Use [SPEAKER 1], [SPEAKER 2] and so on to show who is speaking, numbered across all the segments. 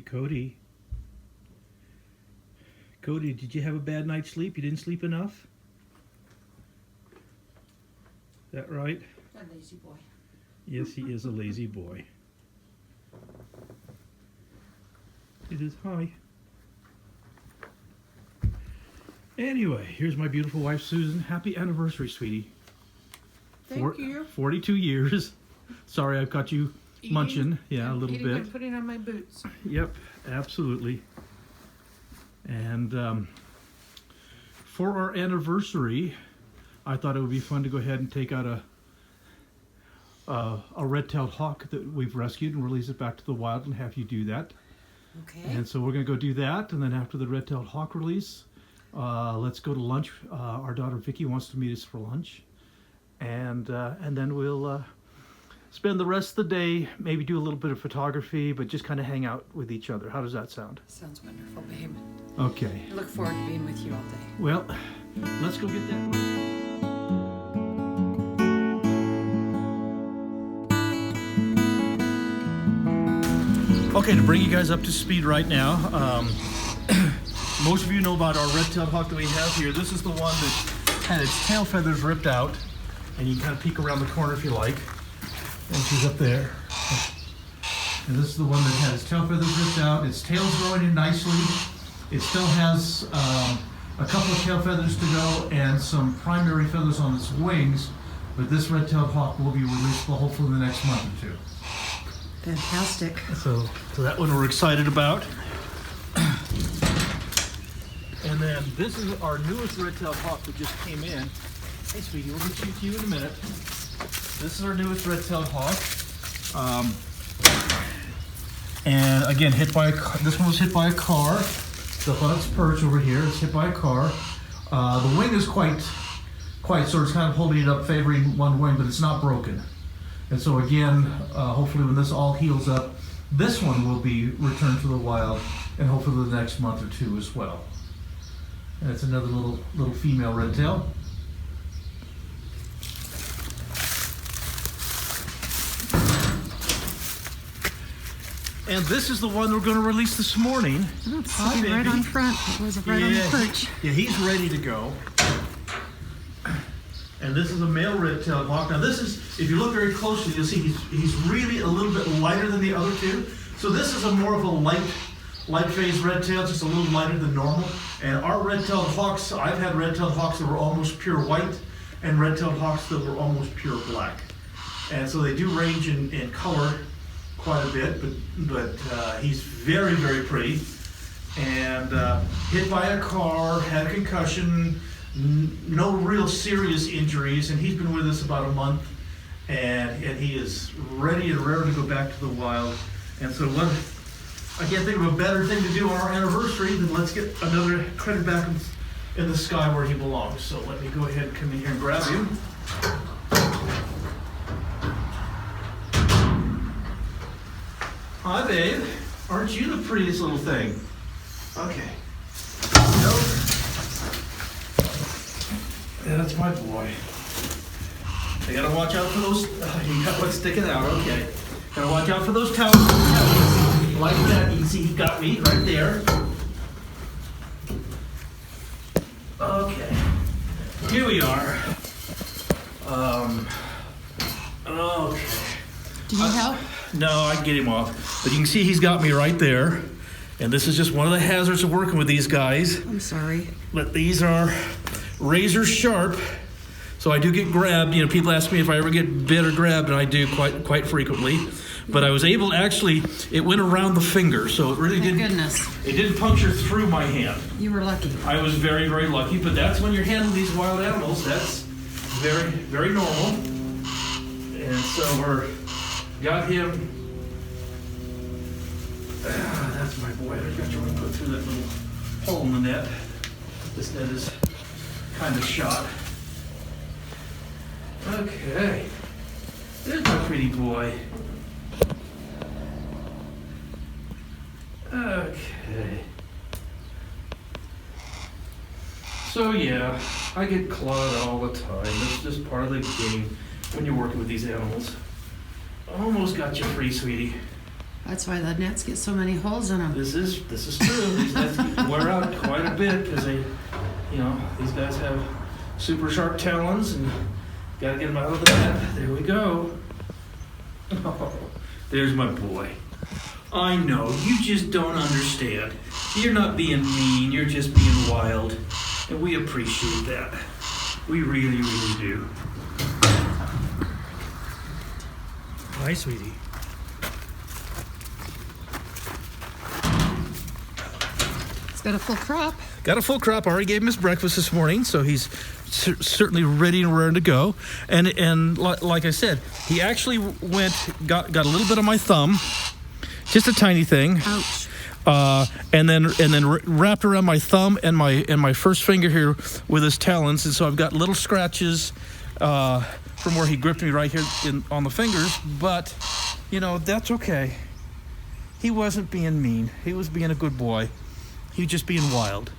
[SPEAKER 1] Hey, Cody. Cody, did you have a bad night's sleep? You didn't sleep enough? Is that right?
[SPEAKER 2] That lazy boy.
[SPEAKER 1] Yes, he is a lazy boy. It is hi. Anyway, here's my beautiful wife, Susan. Happy anniversary, sweetie.
[SPEAKER 2] Thank you.
[SPEAKER 1] 42 years. Sorry, I've got you munching. Yeah, a little
[SPEAKER 2] Eating
[SPEAKER 1] bit.
[SPEAKER 2] and putting on my boots.
[SPEAKER 1] Yep, absolutely. And for our anniversary, I thought it would be fun to go ahead and take out a red-tailed hawk that we've rescued and release it back to the wild and have you do that.
[SPEAKER 2] Okay.
[SPEAKER 1] And so we're going to go do that, and then after the red-tailed hawk release, let's go to lunch. Our daughter Vicky wants to meet us for lunch, and then we'll spend the rest of the day, maybe do a little bit of photography, but just kind of hang out with each other. How does that sound?
[SPEAKER 2] Sounds wonderful, babe.
[SPEAKER 1] Okay.
[SPEAKER 2] I look forward to being with you all day.
[SPEAKER 1] Well, let's go get that one. Okay, to bring you guys up to speed right now, most of you know about our red-tailed hawk that we have here. This is the one that had its tail feathers ripped out, and you can kind of peek around the corner if you like. And she's up there. And this is the one that had its tail feathers ripped out. Its tail's growing in nicely. It still has a couple of tail feathers to go and some primary feathers on its wings, but this red-tailed hawk will be released hopefully in the next month or two.
[SPEAKER 2] Fantastic.
[SPEAKER 1] So that one we're excited about. And then this is our newest red-tailed hawk that just came in. Hey, sweetie, we'll get you to you in a minute. This is our newest red-tailed hawk. And again, this one was hit by a car. It's up on its perch over here. It's hit by a car. The wing is quite sort of kind of holding it up, favoring one wing, but it's not broken. And so again, hopefully when this all heals up, this one will be returned to the wild, and hopefully the next month or two as well. And it's another little female red tail. And this is the one we're going to release this morning.
[SPEAKER 2] Oh, it's sitting right on front. It was right on the perch.
[SPEAKER 1] Yeah, he's ready to go. And this is a male red-tailed hawk. Now this is, if you look very closely, you'll see he's really a little bit lighter than the other two. So this is more of a light phase red tail, just a little lighter than normal. And our red-tailed hawks, I've had red-tailed hawks that were almost pure white and red-tailed hawks that were almost pure black. And so they do range in color quite a bit, but he's very, very pretty. And hit by a car, had a concussion, no real serious injuries, and he's been with us about a month, and he is ready and rare to go back to the wild. And so I can't think of a better thing to do on our anniversary than let's get another critter back in the sky where he belongs. So let me go ahead and come in here and grab him. Hi, babe. Aren't you the prettiest little thing? Okay. Nope. Yeah, that's my boy. I gotta watch out for those. You got what's sticking out. Okay. Gotta watch out for those talons. Like that. You can see he got me right there. Okay. Here we are. Okay.
[SPEAKER 2] Do you help?
[SPEAKER 1] No, I can get him off. But you can see he's got me right there. And this is just one of the hazards of working with these guys.
[SPEAKER 2] I'm sorry.
[SPEAKER 1] But these are razor sharp. So I do get grabbed. You know, people ask me if I ever get bit or grabbed, and I do quite frequently. But I was able, actually, it went around the finger, so it really didn't.
[SPEAKER 2] Goodness.
[SPEAKER 1] It didn't puncture through my hand.
[SPEAKER 2] You were lucky.
[SPEAKER 1] I was very, very lucky. But that's when you're handling these wild animals. That's very, very normal. And so got him. That's my boy. I got you to put through that little hole in the net. This net is kind of shot. Okay. There's my pretty boy. Okay. So yeah, I get clawed all the time. That's just part of the game when you're working with these animals. Almost got you free, sweetie.
[SPEAKER 2] That's why the nets get so many holes in them.
[SPEAKER 1] This is true. These nets wear out quite a bit because these guys have super sharp talons, and gotta get them out of the net. There we go. Oh, there's my boy. I know, you just don't understand. You're not being mean, you're just being wild. And we appreciate that. We really, really do. Hi, sweetie.
[SPEAKER 2] It's got a full crop.
[SPEAKER 1] Got a full crop. Already gave him his breakfast this morning, so he's certainly ready and raring to go. And like I said, he actually got a little bit on my thumb, just a tiny thing.
[SPEAKER 2] Ouch.
[SPEAKER 1] And then wrapped around my thumb and my first finger here with his talons, and so I've got little scratches from where he gripped me right here on the fingers. But that's okay. He wasn't being mean. He was being a good boy. He was just being wild.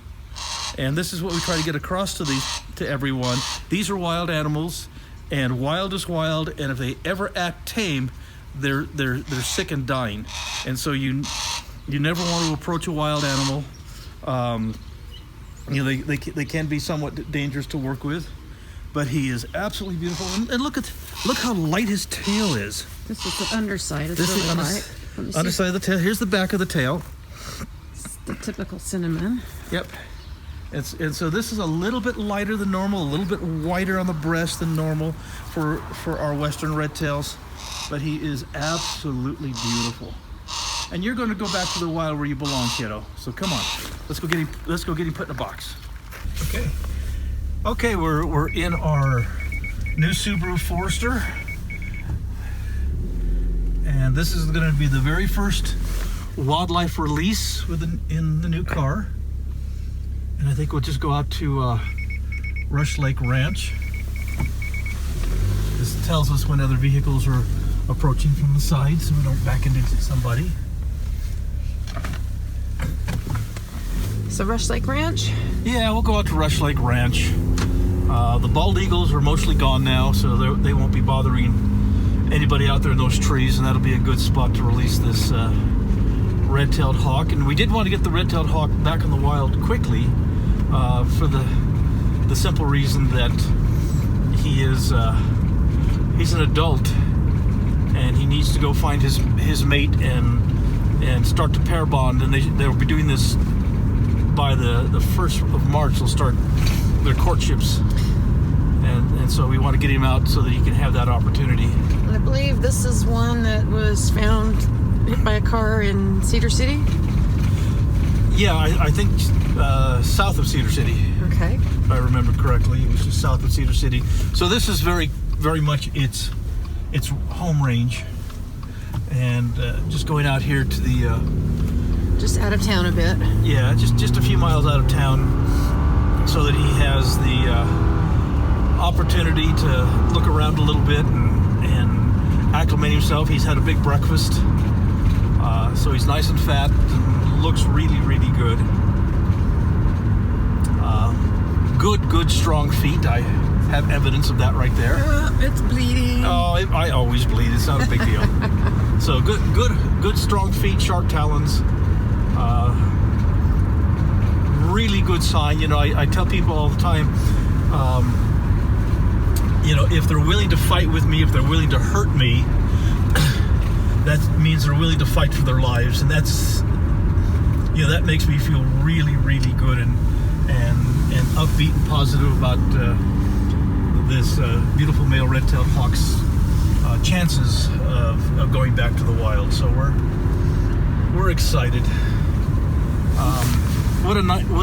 [SPEAKER 1] And this is what we try to get across to everyone. These are wild animals, and wild is wild. And if they ever act tame, they're sick and dying. And so you never want to approach a wild animal. They can be somewhat dangerous to work with, but he is absolutely beautiful. And look how light his tail is.
[SPEAKER 2] This is the underside. It's really light.
[SPEAKER 1] Underside of the tail. Here's the back of the tail.
[SPEAKER 2] It's the typical cinnamon.
[SPEAKER 1] Yep. And so this is a little bit lighter than normal, a little bit whiter on the breast than normal for our western red tails, but he is absolutely beautiful. And you're going to go back to the wild where you belong, kiddo. So come on, let's go get him put in a box. Okay, we're in our new Subaru Forester, and this is going to be the very first wildlife release in the new car. And I think we'll just go out to Rush Lake Ranch. This tells us when other vehicles are approaching from the side, so we don't back into somebody.
[SPEAKER 2] So Rush Lake Ranch?
[SPEAKER 1] Yeah, we'll go out to Rush Lake Ranch. The bald eagles are mostly gone now, so they won't be bothering anybody out there in those trees, and that'll be a good spot to release this red-tailed hawk. And we did want to get the red-tailed hawk back in the wild quickly, for the simple reason that he's an adult, and he needs to go find his mate and start to pair bond, and they'll be doing this by the 1st of March. They'll start their courtships, and so we want to get him out so that he can have that opportunity.
[SPEAKER 2] I believe this is one that was found hit by a car in Cedar City.
[SPEAKER 1] Yeah, I think south of Cedar City.
[SPEAKER 2] Okay.
[SPEAKER 1] If I remember correctly, it was just south of Cedar City. So this is very, very much its home range, and just going out here to the
[SPEAKER 2] just out of town a bit.
[SPEAKER 1] Yeah, just a few miles out of town, so that he has the opportunity to look around a little bit and acclimate himself. He's had a big breakfast, so he's nice and fat and looks really, really good. Good strong feet. I have evidence of that right there.
[SPEAKER 2] It's bleeding.
[SPEAKER 1] Oh, I always bleed. It's not a big deal. So good strong feet, sharp talons. Really good sign. I tell people all the time, if they're willing to fight with me, if they're willing to hurt me, that means they're willing to fight for their lives, and that's that makes me feel really, really good and upbeat and positive about this beautiful male red-tailed hawk's chances of going back to the wild. So we're excited. What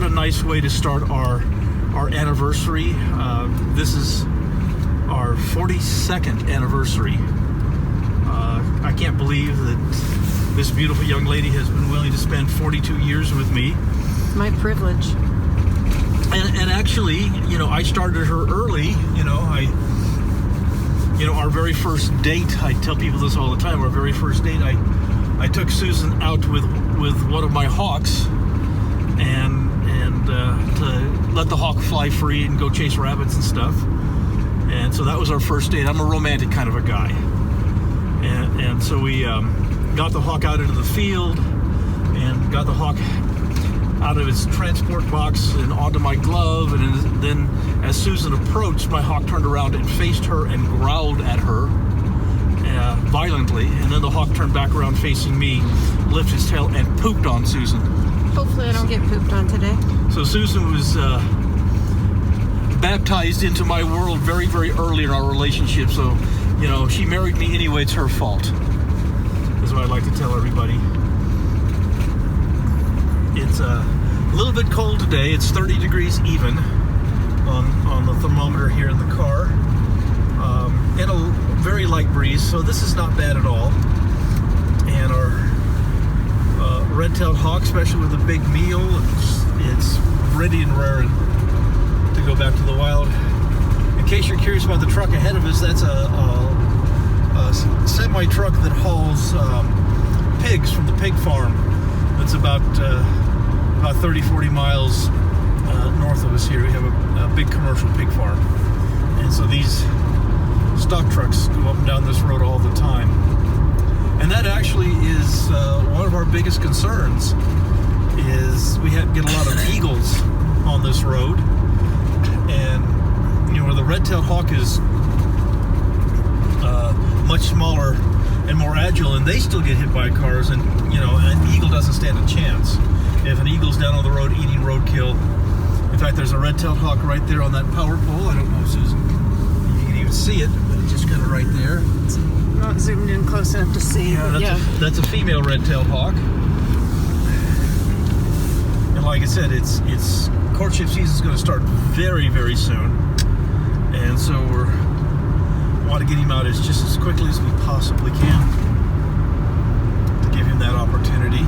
[SPEAKER 1] a nice way to start our anniversary. This is our 42nd anniversary. I can't believe that this beautiful young lady has been willing to spend 42 years with me.
[SPEAKER 2] My privilege.
[SPEAKER 1] And actually, I started her early. Our very first date, I tell people this all the time, our very first date, I took Susan out with one of my hawks and to let the hawk fly free and go chase rabbits and stuff. And so that was our first date. I'm a romantic kind of a guy. And so we got the hawk out into the field and got the hawk out of its transport box and onto my glove, and then as Susan approached, my hawk turned around and faced her and growled at her violently, and then the hawk turned back around facing me, lifted his tail, and pooped on Susan.
[SPEAKER 2] Hopefully I don't get pooped on today.
[SPEAKER 1] So Susan was baptized into my world very, very early in our relationship, so, you know, she married me anyway, it's her fault. That's what I like to tell everybody. It's a little bit cold today. It's 30 degrees even on the thermometer here in the car, and a very light breeze, so this is not bad at all. And our red-tailed hawk, especially with a big meal, it's ready and raring to go back to the wild. In case you're curious about the truck ahead of us, that's a semi-truck that hauls pigs from the pig farm. It's about 30-40 miles north of us here. We have a big commercial pig farm, and so these stock trucks go up and down this road all the time. And that actually is one of our biggest concerns, is we get a lot of eagles on this road, and you know, where the red-tailed hawk is much smaller and more agile, and they still get hit by cars, and you know, an eagle doesn't stand a chance. If an eagle's down on the road eating roadkill, in fact, there's a red-tailed hawk right there on that power pole. I don't know, Susan, you can even see it, but it's just kind of right there.
[SPEAKER 2] It's not zoomed in close enough to see.
[SPEAKER 1] Yeah, that's a female red-tailed hawk. And like I said, it's courtship season is going to start very, very soon, and so we want to get him out just as quickly as we possibly can to give him that opportunity.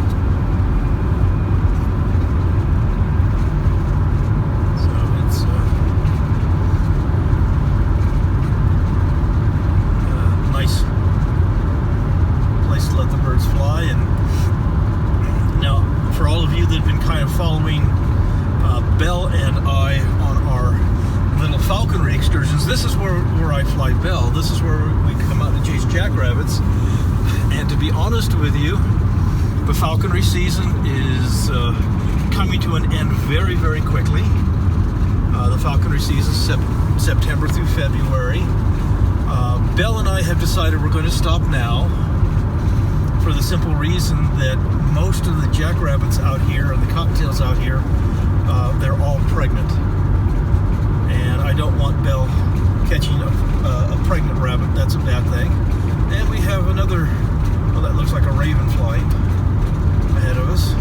[SPEAKER 1] So it's a nice place to let the birds fly. And now, for all of you that have been kind of following Belle and I on our little falconry excursions, this is where I fly Belle. This is where we come out to chase jackrabbits. And to be honest with you, the falconry season is coming to an end very, very quickly. The falconry season is September through February. Belle and I have decided we're going to stop now, for the simple reason that most of the jackrabbits out here and the cocktails out here, they're all pregnant. And I don't want Belle catching a pregnant rabbit. That's a bad thing. And we have another, well, that looks like a raven flying ahead of us.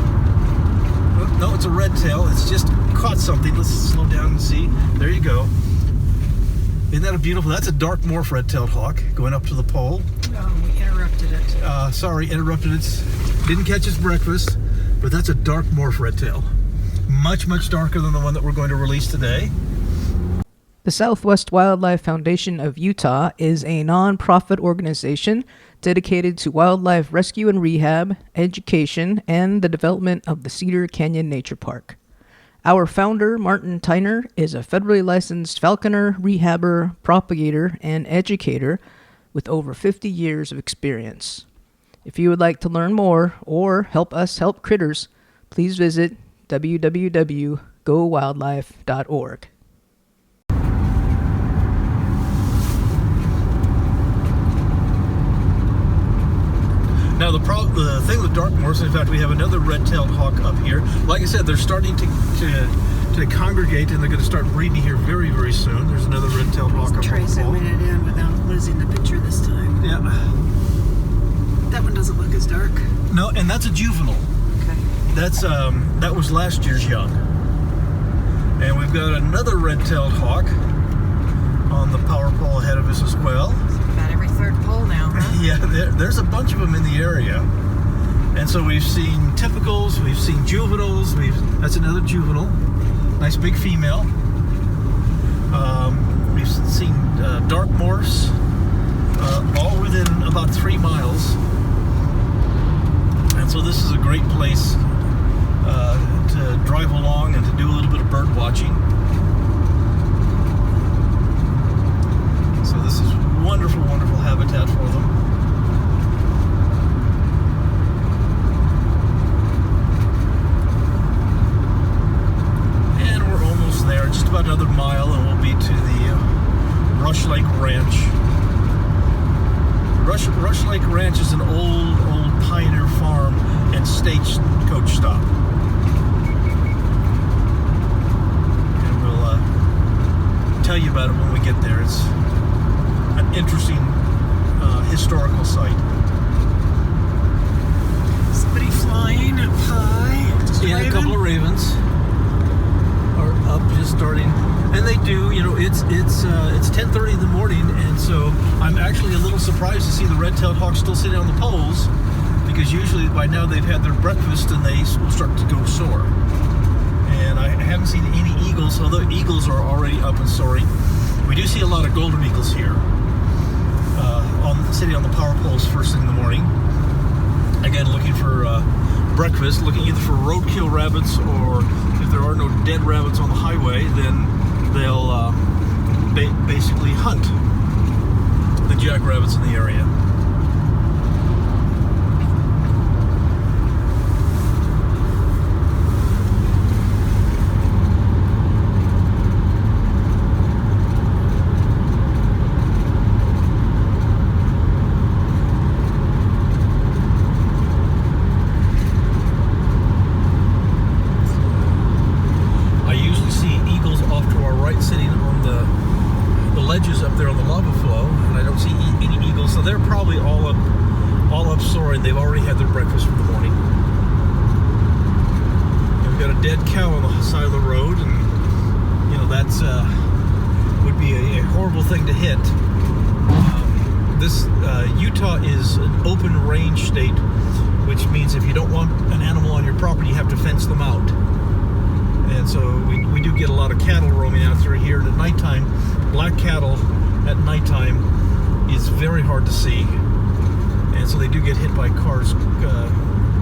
[SPEAKER 1] No, it's a red tail. It's just caught something. Let's slow down and see. There you go. Isn't that a beautiful? That's a dark morph red-tailed hawk going up to the pole.
[SPEAKER 2] Oh, we interrupted it.
[SPEAKER 1] Sorry, interrupted it. Didn't catch its breakfast, but that's a dark morph red-tail. Much, much darker than the one that we're going to release today.
[SPEAKER 3] The Southwest Wildlife Foundation of Utah is a non-profit organization dedicated to wildlife rescue and rehab, education, and the development of the Cedar Canyon Nature Park. Our founder, Martin Tyner, is a federally licensed falconer, rehabber, propagator, and educator with over 50 years of experience. If you would like to learn more or help us help critters, please visit www.gowildlife.org.
[SPEAKER 1] Now the thing with dark morphs, in fact, we have another red-tailed hawk up here. Like I said, they're starting to congregate, and they're going to start breeding here very, very soon. There's another red-tailed hawk up
[SPEAKER 2] Try zooming it in without losing the picture this time.
[SPEAKER 1] Yeah.
[SPEAKER 2] That one doesn't look as dark.
[SPEAKER 1] No, and that's a juvenile.
[SPEAKER 2] Okay.
[SPEAKER 1] That's that was last year's young. And we've got another red-tailed hawk on the power pole ahead of us as well.
[SPEAKER 2] About every third pole now, huh?
[SPEAKER 1] Yeah, there's a bunch of them in the area. And so we've seen typicals, we've seen juveniles, that's another juvenile, nice big female. We've seen dark morphs, all within about 3 miles. And so this is a great place to drive along and to do a little bit of bird watching. So this is wonderful, wonderful habitat for them. Lake Ranch. Rush Lake Ranch is an old pioneer farm and stagecoach stop. And we'll tell you about it when we get there. It's an interesting historical site.
[SPEAKER 2] Somebody flying up high. Just
[SPEAKER 1] Yeah, a couple of ravens are up, just starting, and they do. You know, it's 10:30 in the morning, and so I'm actually a little surprised to see the red-tailed hawks still sitting on the poles, because usually by now they've had their breakfast and they will start to go soar. And I haven't seen any eagles, although eagles are already up and soaring. We do see a lot of golden eagles here, sitting on the power poles first thing in the morning. Again, looking for breakfast, looking either for roadkill rabbits, or if there are no dead rabbits on the highway, then they'll basically hunt the jackrabbits in the area. Ledges up there on the lava flow, and I don't see any eagles, so they're probably all up soaring. They've already had their breakfast for the morning. And we've got a dead cow on the side of the road, and you know that's would be a horrible thing to hit. This Utah is an open range state, which means if you don't want an animal on your property, you have to fence them out. And so we do get a lot of cattle roaming out through here, and at nighttime, black cattle at nighttime is very hard to see, and so they do get hit by cars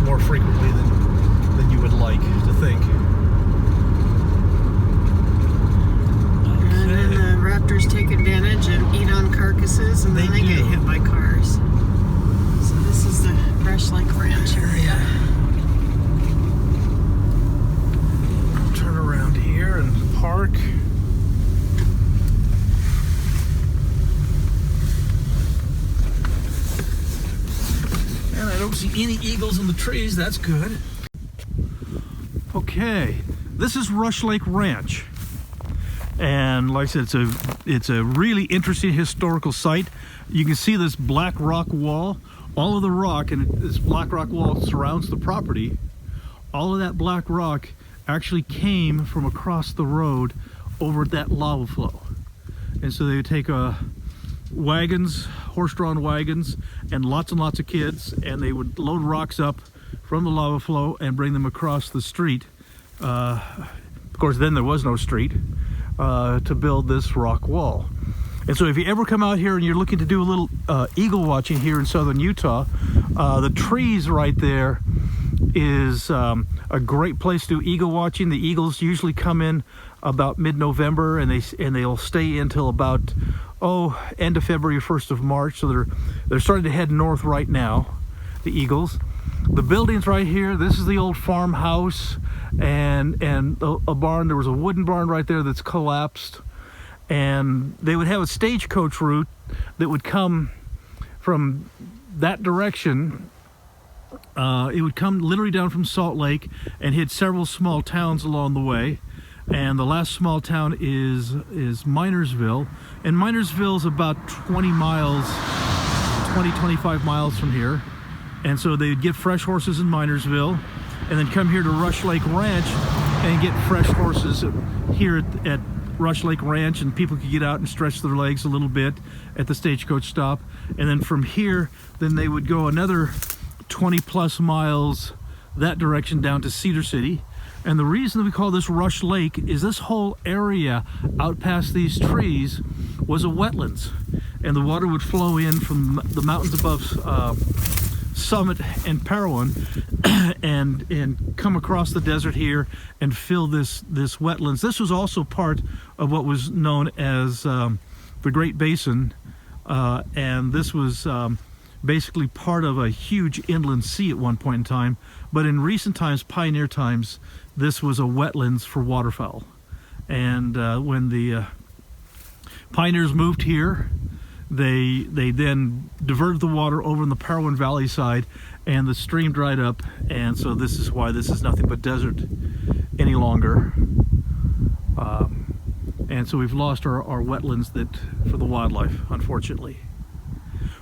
[SPEAKER 1] more frequently than you would like to think.
[SPEAKER 2] And then the raptors take advantage and eat on carcasses, and then they get hit by cars. So this is the Rush Lake Ranch area.
[SPEAKER 1] Turn around here and park. And I don't see any eagles in the trees. That's good. Okay, this is Rush Lake Ranch, and like I said, it's a really interesting historical site. You can see this black rock wall. All of the rock, and this black rock wall surrounds the property. All of that black rock actually came from across the road over that lava flow. And so they would take wagons, horse-drawn wagons, and lots of kids, and they would load rocks up from the lava flow and bring them across the street. Of course, then there was no street, to build this rock wall. And so if you ever come out here and you're looking to do a little eagle watching here in southern Utah, the trees right there is a great place to do eagle watching. The eagles usually come in about mid-November, and they'll stay until about end of February, 1st of March. So they're starting to head north right now, the eagles. The buildings right here, this is the old farmhouse and a barn. There was a wooden barn right there that's collapsed, and they would have a stagecoach route that would come from that direction. It would come literally down from Salt Lake and hit several small towns along the way. And the last small town is Minersville. And Minersville is about 25 miles from here. And so they would get fresh horses in Minersville and then come here to Rush Lake Ranch and get fresh horses here at Rush Lake Ranch, and people could get out and stretch their legs a little bit at the stagecoach stop. And then from here, then they would go another 20 plus miles that direction down to Cedar City. And the reason that we call this Rush Lake is this whole area out past these trees was a wetlands, and the water would flow in from the mountains above Summit and Parowan and come across the desert here and fill this wetlands. This was also part of what was known as the Great Basin, and this was basically part of a huge inland sea at one point in time. But in recent times, pioneer times, this was a wetlands for waterfowl. And when the Pioneers moved here. They then diverted the water over in the Parowan Valley side, and the stream dried up, and so this is why this is nothing but desert any longer. And so we've lost our wetlands for the wildlife, unfortunately.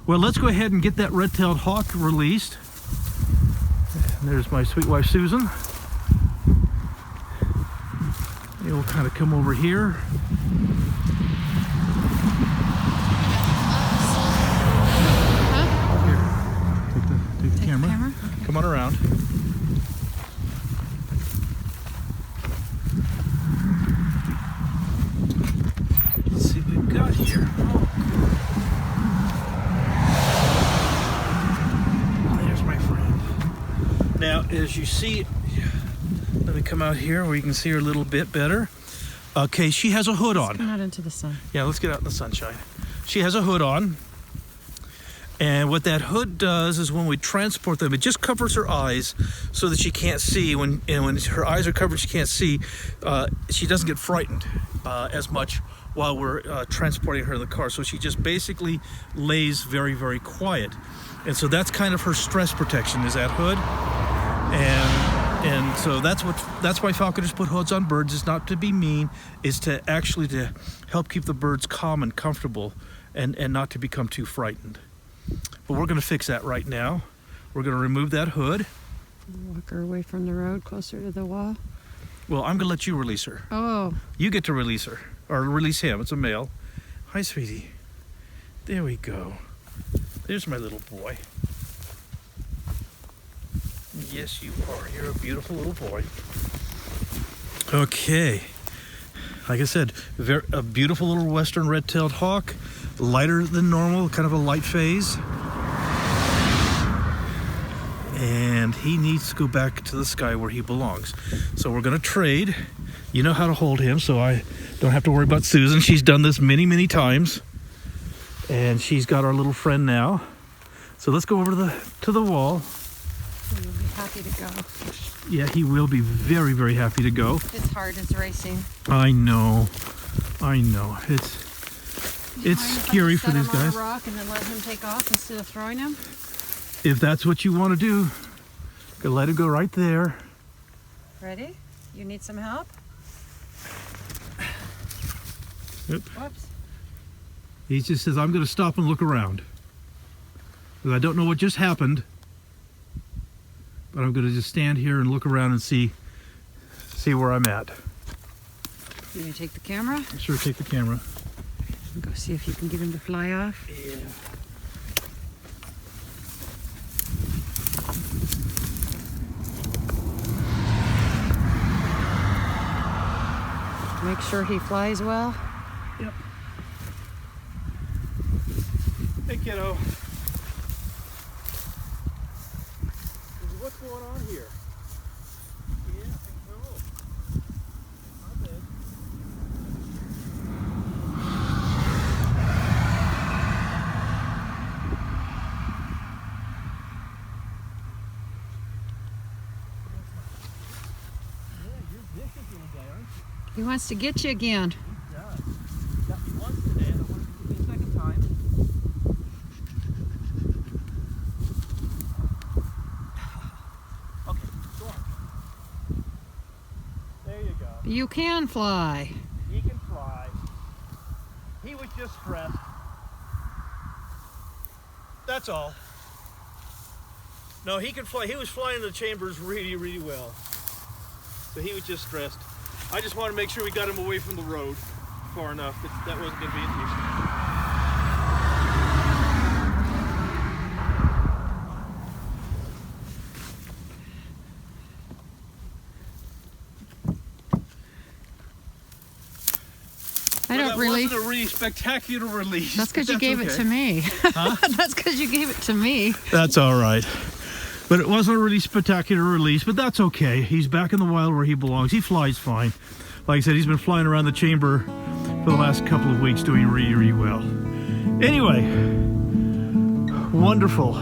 [SPEAKER 1] Well, let's go ahead and get that red-tailed hawk released. And there's my sweet wife Susan. We'll kind of come over here. Take the camera.
[SPEAKER 2] Okay.
[SPEAKER 1] Come on around. Let's see what we've got here. There's my friend. Now, as you see, let me come out here where you can see her a little bit better. Okay, she has a hood on.
[SPEAKER 2] Come out into the sun.
[SPEAKER 1] Yeah, let's get out in the sunshine. She has a hood on. And what that hood does is when we transport them, it just covers her eyes so that she can't see. When her eyes are covered, she can't see. She doesn't get frightened as much while we're transporting her in the car. So she just basically lays very, very quiet. And so that's kind of her stress protection, is that hood. And so that's why falconers put hoods on birds, is not to be mean, is to actually to help keep the birds calm and comfortable and not to become too frightened. But we're going to fix that right now. We're going to remove that hood.
[SPEAKER 2] Walk her away from the road, closer to the wall.
[SPEAKER 1] Well, I'm going to let you release her.
[SPEAKER 2] Oh.
[SPEAKER 1] You get to release her, or release him. It's a male. Hi, sweetie. There we go. There's my little boy. Yes, you are. You're a beautiful little boy. Okay. Like I said, a beautiful little western red-tailed hawk. Lighter than normal, kind of a light phase. And he needs to go back to the sky where he belongs. So we're going to trade. You know how to hold him, so I don't have to worry about Susan. She's done this many, many times. And she's got our little friend now. So let's go over to the wall.
[SPEAKER 2] He'll be happy to go.
[SPEAKER 1] Yeah, he will be very, very happy to go.
[SPEAKER 2] His heart is racing.
[SPEAKER 1] I know. It's scary for these guys.
[SPEAKER 2] Set him on a rock and then let him take off instead of throwing him?
[SPEAKER 1] If that's what you want to do, go let it go right there.
[SPEAKER 2] Ready? You need some help?
[SPEAKER 1] Yep.
[SPEAKER 2] Whoops.
[SPEAKER 1] He just says, I'm going to stop and look around. Because I don't know what just happened. But I'm going to just stand here and look around and see where I'm at.
[SPEAKER 2] You gonna take the camera?
[SPEAKER 1] Sure, take the camera.
[SPEAKER 2] Go see if you can get him to fly off.
[SPEAKER 1] Yeah.
[SPEAKER 2] Make sure he flies well.
[SPEAKER 1] Yep. Hey, kiddo. What's going on here? Yeah, hello. Not bad.
[SPEAKER 2] He wants to get you again.
[SPEAKER 1] He does. He got me once today, and I want to get me a second time. Okay, go on. There you go.
[SPEAKER 2] You can fly.
[SPEAKER 1] He can fly. He was just stressed. That's all. No, he can fly. He was flying in the chambers really, really well. So he was just stressed. I just want to make sure we got him away from the road far enough that wasn't going to be an issue.
[SPEAKER 2] I don't really.
[SPEAKER 1] That wasn't a really spectacular release.
[SPEAKER 2] That's because you gave it to me.
[SPEAKER 1] Huh?
[SPEAKER 2] That's because you gave it to me.
[SPEAKER 1] That's all right. But it wasn't a really spectacular release, but that's okay. He's back in the wild where he belongs. He flies fine. Like I said, he's been flying around the chamber for the last couple of weeks doing really, really well. Anyway, wonderful